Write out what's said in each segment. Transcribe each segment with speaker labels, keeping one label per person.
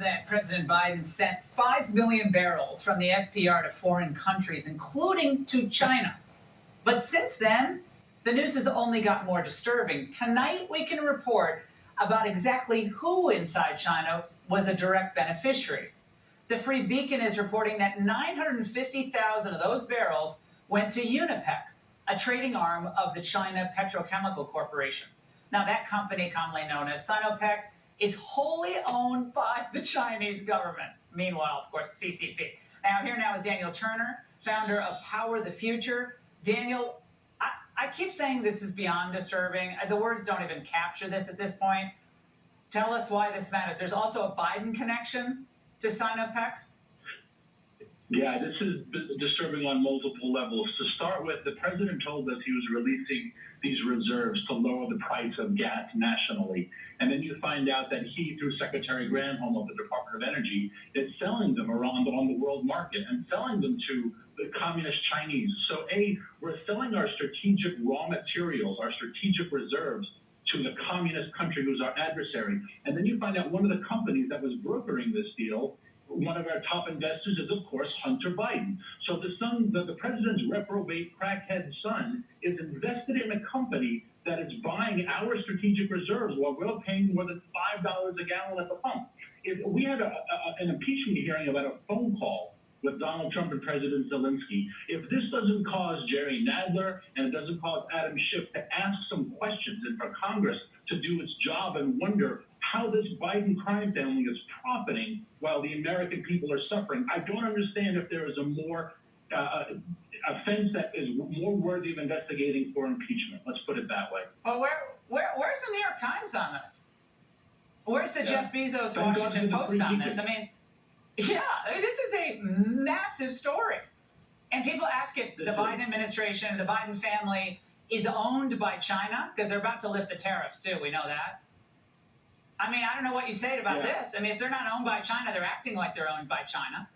Speaker 1: that President Biden sent 5 million barrels from the SPR to foreign countries, including to China. But since then, the news has only got more disturbing. Tonight, we can report about exactly who inside China was a direct beneficiary. The Free Beacon is reporting that 950,000 of those barrels went to Unipec, a trading arm of the China Petrochemical Corporation. Now, that company, commonly known as Sinopec, is wholly owned by the Chinese government. Meanwhile, of course, CCP. Now, here now is Daniel Turner, founder of Power the Future. Daniel, I keep saying this is beyond disturbing. The words don't even capture this at this point. Tell us why this matters. There's also a Biden connection to Sinopec.
Speaker 2: Yeah, this is disturbing on multiple levels. To start with, the president told us he was releasing these reserves to lower the price of gas nationally. And then you find out that he, through Secretary Granholm of the Department of Energy, is selling them around on the world market and selling them to the communist Chinese. So, we're selling our strategic raw materials, our strategic reserves, to the communist country who's our adversary. And then you find out one of the companies that was brokering this deal, one of our top investors is, of course, Hunter Biden. So the president's reprobate crackhead son is invested in a company that is buying our strategic reserves while we're paying more than $5 a gallon at the pump. If we had an impeachment hearing about a phone call with Donald Trump and President Zelensky, if this doesn't cause Jerry Nadler and it doesn't cause Adam Schiff to ask some questions and for Congress to do its job and wonder how this Biden crime family is profiting while the American people are suffering, I don't understand if there is a more offense that is more worthy of investigating for impeachment. Let's put it that way.
Speaker 1: Well, where's the New York Times on this? Where's the Jeff Bezos Washington Post on this? I mean, this is a massive story. And people ask if the Biden administration, the Biden family is owned by China, because they're about to lift the tariffs too. We know that. I mean, I don't know what you say about this. I mean, if they're not owned by China, they're acting like they're owned by China.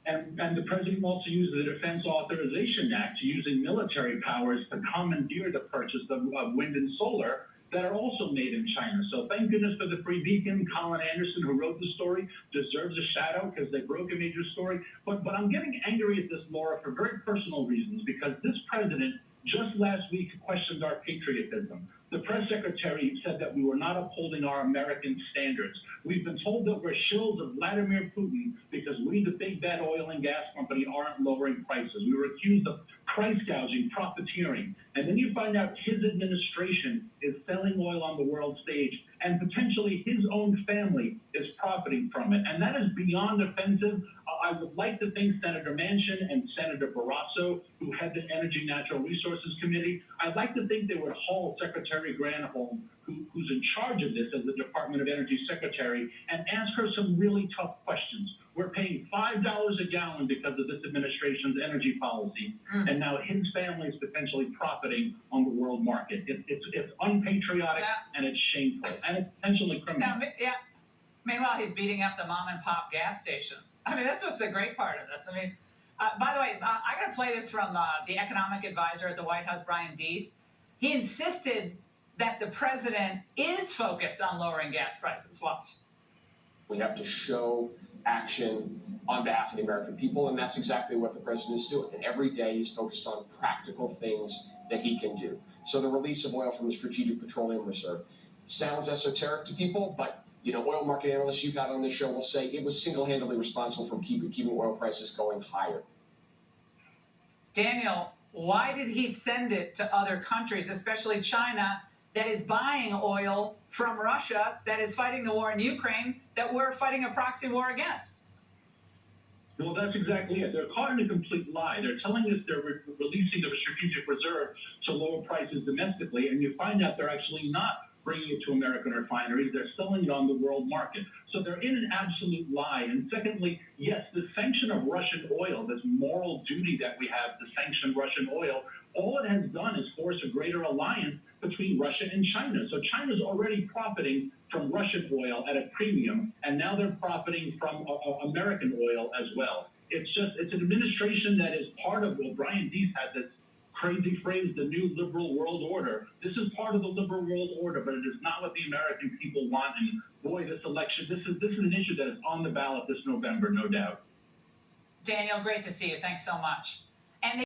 Speaker 2: And the president also used the Defense Authorization Act, using military powers to commandeer the purchase of wind and solar that are also made in China. So thank goodness for the Free Beacon. Colin Anderson, who wrote the story, deserves a shadow because they broke a major story. But I'm getting angry at this, Laura, for very personal reasons, because this president just last week questioned our patriotism. The press secretary said that we were not upholding our American standards. We've been told that we're shills of Vladimir Putin because we, the big bad oil and gas company, aren't lowering prices. We were accused of price gouging, profiteering. And then you find out his administration is selling oil on the world stage, and potentially his own family is profiting from it. And that is beyond offensive. I would like to think Senator Manchin and Senator Barrasso, who head the Energy Natural Resources Committee, I'd like to think they would haul Secretary Granholm, who's in charge of this as the Department of Energy Secretary, and ask her some really tough questions. We're paying $5 a gallon because of this administration's energy policy, and now his family is potentially profiting on the world market. It's unpatriotic, and it's shameful, and it's potentially criminal.
Speaker 1: Meanwhile, he's beating up the mom-and-pop gas stations. I mean, that's what's the great part of this. I mean, by the way, I got to play this from the economic advisor at the White House, Brian Deese. He insisted that the president is focused on lowering gas prices. Watch.
Speaker 3: We have to show action on behalf of the American people, and that's exactly what the president is doing. And every day he's focused on practical things that he can do. So the release of oil from the Strategic Petroleum Reserve sounds esoteric to people, but oil market analysts you've got on this show will say it was single-handedly responsible for keeping oil prices going higher.
Speaker 1: Daniel, why did he send it to other countries, especially China, that is buying oil from Russia, that is fighting the war in Ukraine, that we're fighting a proxy war against?
Speaker 2: Well, that's exactly it. They're caught in a complete lie. They're telling us they're releasing the strategic reserve to lower prices domestically, and you find out they're actually not bringing it to American refineries. They're selling it on the world market. So they're in an absolute lie. And secondly, yes, the sanction of Russian oil, this moral duty that we have to sanction Russian oil, all it has done is force a greater alliance between Russia and China. So China's already profiting from Russian oil at a premium, and now they're profiting from American oil as well. It's an administration that is part of, Brian Deese had this crazy phrase, the new liberal world order. This is part of the liberal world order, but it is not what the American people want. And boy, this election, this is an issue that is on the ballot this November, no doubt.
Speaker 1: Daniel, great to see you. Thanks so much. And